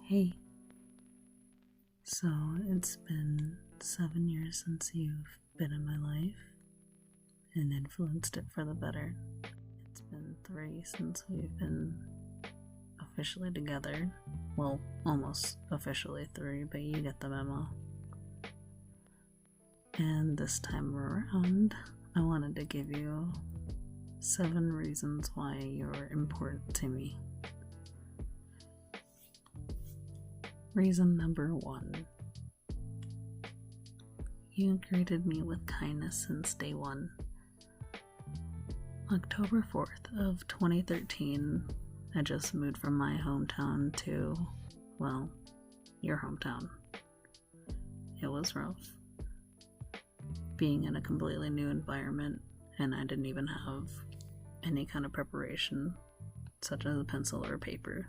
Hey, so it's been 7 years since you've been in my life and influenced it for the better. It's been 3 since we've been officially together. Well, almost officially 3, but you get the memo. And this time around, I wanted to give you 7 reasons why you're important to me. Reason number 1. You greeted me with kindness since day 1. October 4th of 2013, I just moved from my hometown to, well, your hometown. It was rough. Being in a completely new environment, and I didn't even have any kind of preparation, such as a pencil or paper,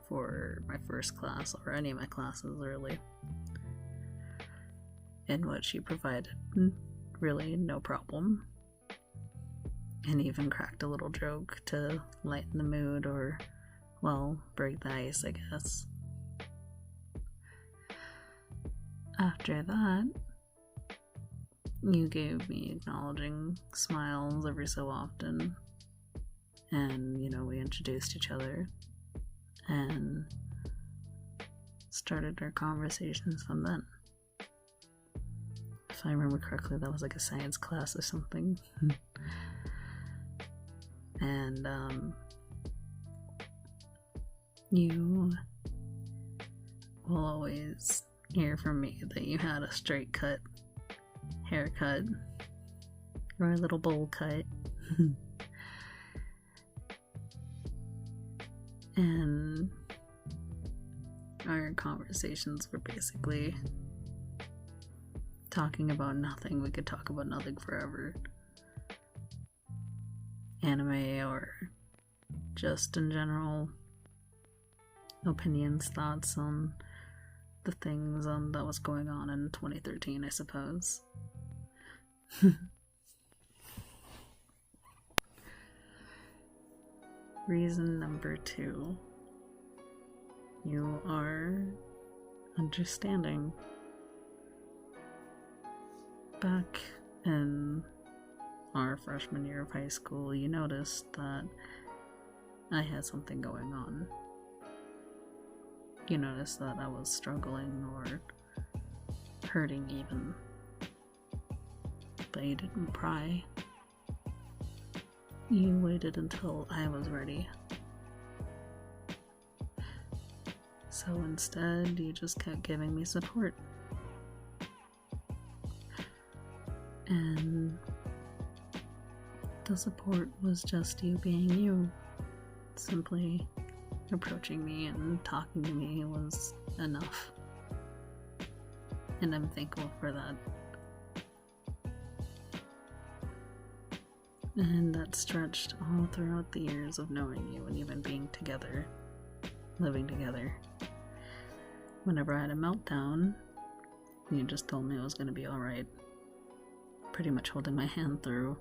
for my first class or any of my classes really, in which you provided really no problem, and even cracked a little joke to lighten the mood or, well, break the ice, I guess. After that, you gave me acknowledging smiles every so often, and we introduced each other and started our conversations from then. If I remember correctly, that was like a science class or something. And you will always hear from me that you had a straight cut haircut or a little bowl cut. And our conversations were basically talking about nothing. We could talk about nothing forever. Anime or just in general opinions, thoughts on the things that was going on in 2013, I suppose. Reason number 2. You are understanding. Back in our freshman year of high school, you noticed that I had something going on. You noticed that I was struggling or hurting even. But you didn't pry. You waited until I was ready. So instead, you just kept giving me support. And the support was just you being you. Simply approaching me and talking to me was enough. And I'm thankful for that. And that stretched all throughout the years of knowing you and even being together, living together. Whenever I had a meltdown, you just told me it was going to be alright. Pretty much holding my hand through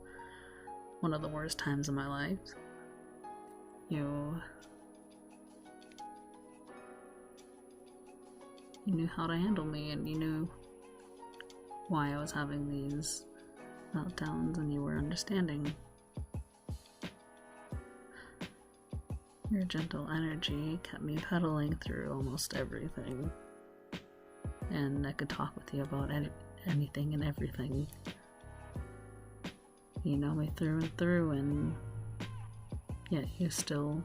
one of the worst times of my life. You knew how to handle me, and you knew why I was having these meltdowns, and you were understanding. Your gentle energy kept me pedaling through almost everything, and I could talk with you about anything and everything. You know me through and through, and yet you're still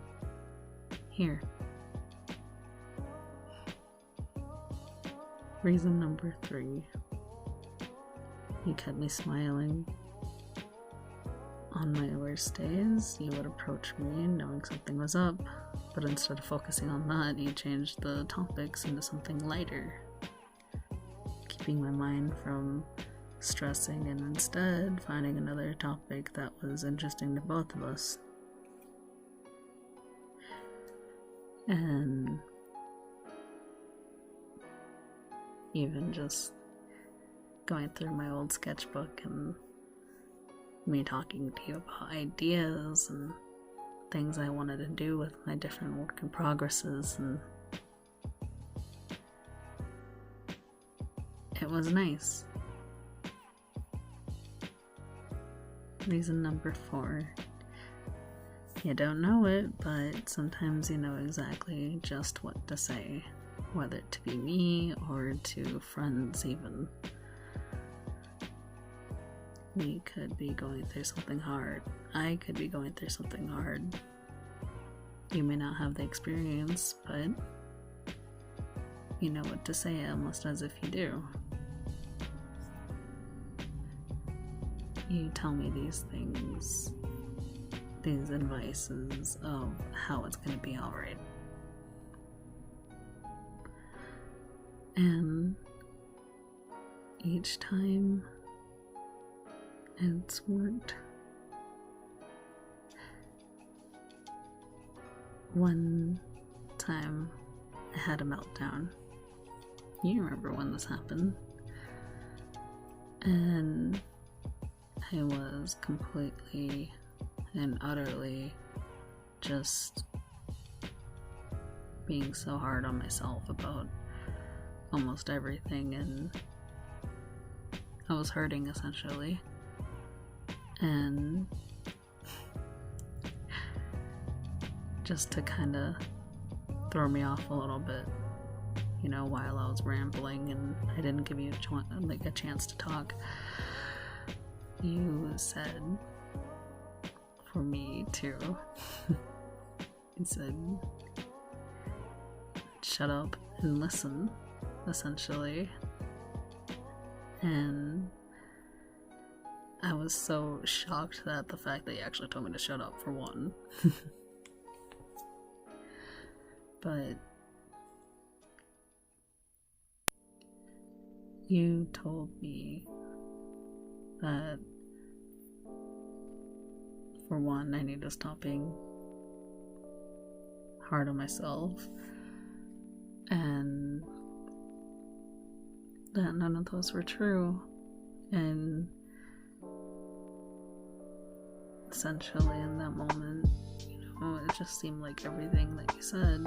here. Reason number 3. You kept me smiling. On my worst days, you would approach me knowing something was up, but instead of focusing on that, you changed the topics into something lighter, keeping my mind from stressing and instead finding another topic that was interesting to both of us. And even just going through my old sketchbook and me talking to you about ideas and things I wanted to do with my different work in progresses, and it was nice. Reason number 4. You don't know it, but sometimes you know exactly just what to say, whether to be me or to friends even. We could be going through something hard. I could be going through something hard. You may not have the experience, but you know what to say almost as if you do. You tell me these things, these advices of how it's going to be alright. And each time it's worked. One time I had a meltdown. You remember when this happened. And I was completely and utterly just being so hard on myself about almost everything, and I was hurting essentially. And just to kind of throw me off a little bit, you know, while I was rambling and I didn't give you a chance to talk, you said for me to you said shut up and listen, essentially. And I was so shocked at the fact that you actually told me to shut up, for one. But you told me that, for one, I need to stop being hard on myself, and that none of those were true. And essentially in that moment, you know, it just seemed like everything that you said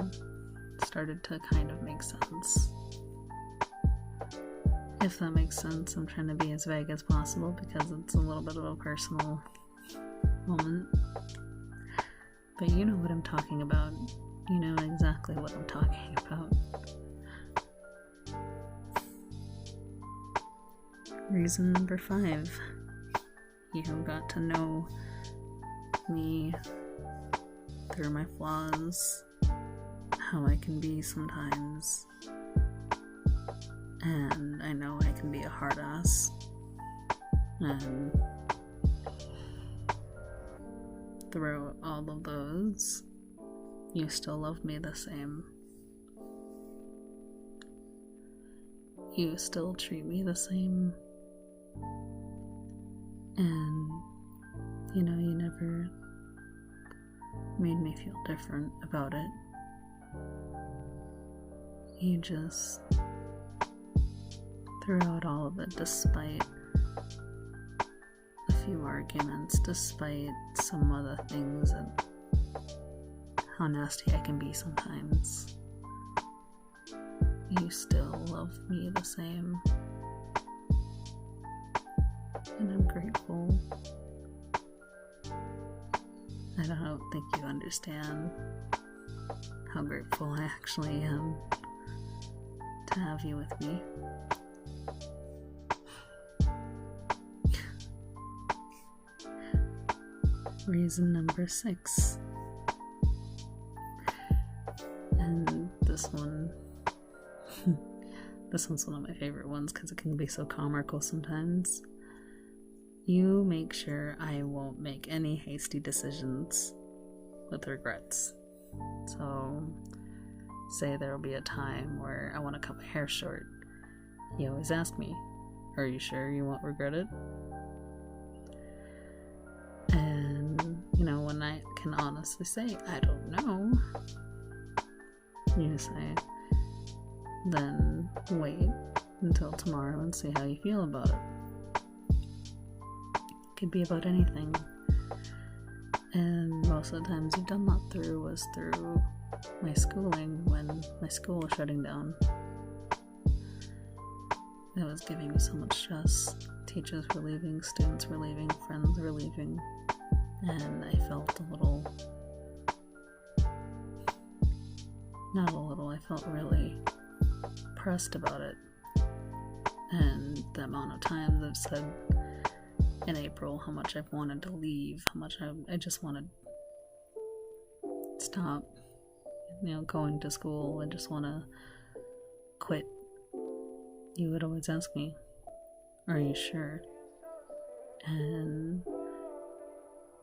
started to kind of make sense. If that makes sense. I'm trying to be as vague as possible because it's a little bit of a personal moment. But you know what I'm talking about. You know exactly what I'm talking about. Reason number 5. You got to know me through my flaws, how I can be sometimes, and I know I can be a hard ass, and through all of those, you still love me the same. You still treat me the same, and you know, you never made me feel different about it. You just threw out all of it, despite a few arguments, despite some other things, and how nasty I can be sometimes. You still love me the same, and I'm grateful. I don't think you understand how grateful I actually am to have you with me. Reason number 6. And this one's one of my favorite ones because it can be so comical sometimes. You make sure I won't make any hasty decisions with regrets. So, say there will be a time where I want to cut my hair short. You always ask me, are you sure you won't regret it? And, you know, when I can honestly say, I don't know, you say, then wait until tomorrow and see how you feel about it. Could be about anything, and most of the times you've done that through my schooling when my school was shutting down. it was giving me so much stress. Teachers were leaving, students were leaving, friends were leaving, and I felt I felt really pressed about it. And the amount of times I've said in April how much I've wanted to leave, how much I just want to stop, going to school. I just want to quit. You would always ask me, are you sure? And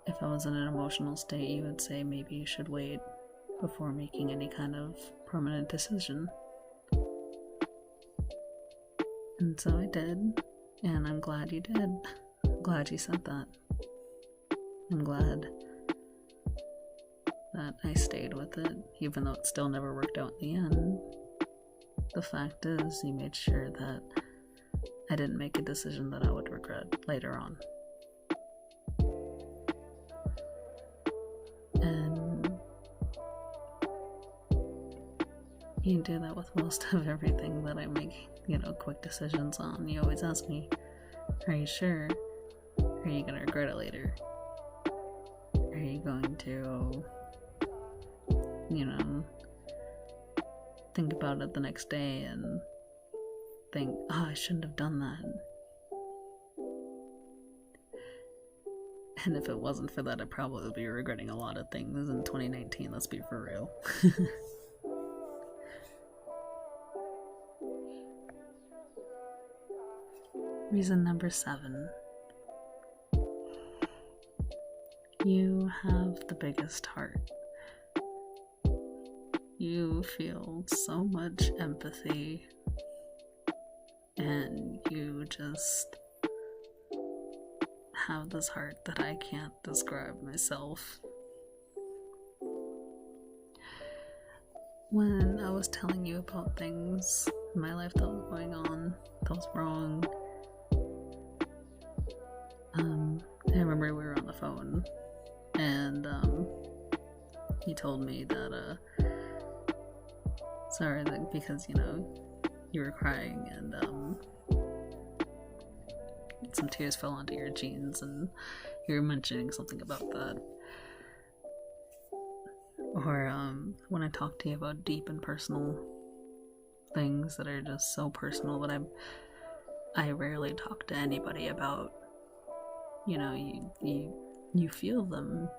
if I was in an emotional state, you would say maybe you should wait before making any kind of permanent decision. And so I did, and I'm glad you did. I'm glad you said that. I'm glad that I stayed with it, even though it still never worked out in the end. The fact is, you made sure that I didn't make a decision that I would regret later on. And you do that with most of everything that I make, quick decisions on. You always ask me, are you sure? Are you gonna regret it later? Are you going to, think about it the next day and think, I shouldn't have done that. And if it wasn't for that, I'd probably be regretting a lot of things in 2019, let's be for real. Reason number 7. You have the biggest heart. You feel so much empathy, and you just have this heart that I can't describe myself. When I was telling you about things in my life that was going on, that was wrong, I remember we were on the phone, and you told me that sorry, because you were crying, and some tears fell onto your jeans, and you were mentioning something about that. Or when I talk to you about deep and personal things that are just so personal that I rarely talk to anybody about. You feel them.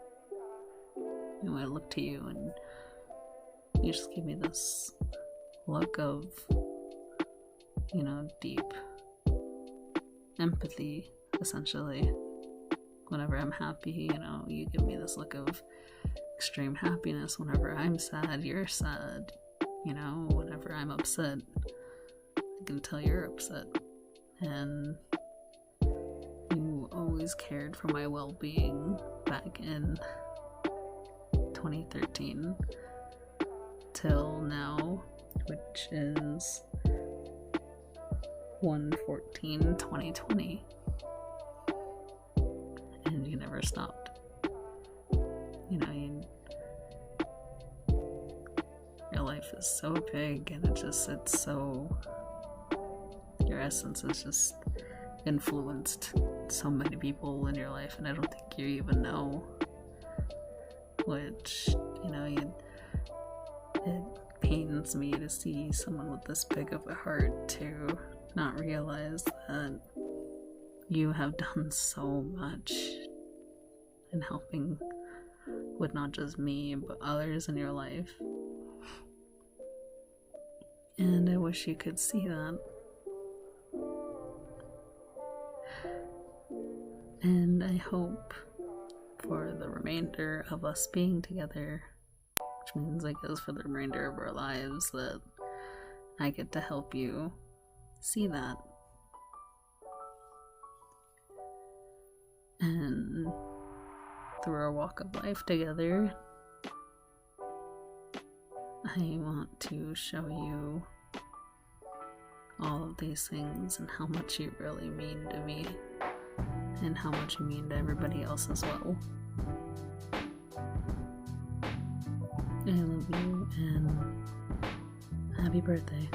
I look to you and you just give me this look of, deep empathy, essentially. Whenever I'm happy, you give me this look of extreme happiness. Whenever I'm sad, you're sad. Whenever I'm upset, I can tell you're upset. And you always cared for my well-being back in 2013 till now, which is 1/14/2020, and you never stopped. Your life is so big, and it's so, your essence is just influenced so many people in your life, and I don't think you even know, which, it pains me to see someone with this big of a heart to not realize that you have done so much in helping with not just me, but others in your life. And I wish you could see that. And I hope for the remainder of us being together, which means I guess for the remainder of our lives, that I get to help you see that. And through our walk of life together, I want to show you all of these things and how much you really mean to me and how much you mean to everybody else as well. I love you and happy birthday.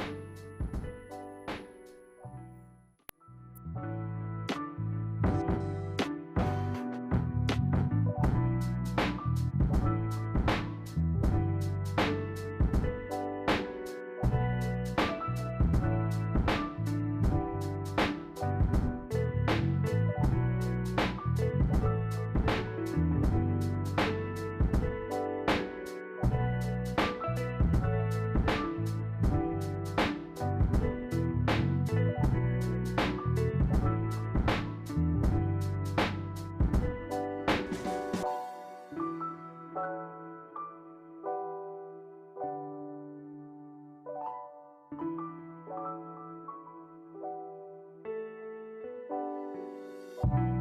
you.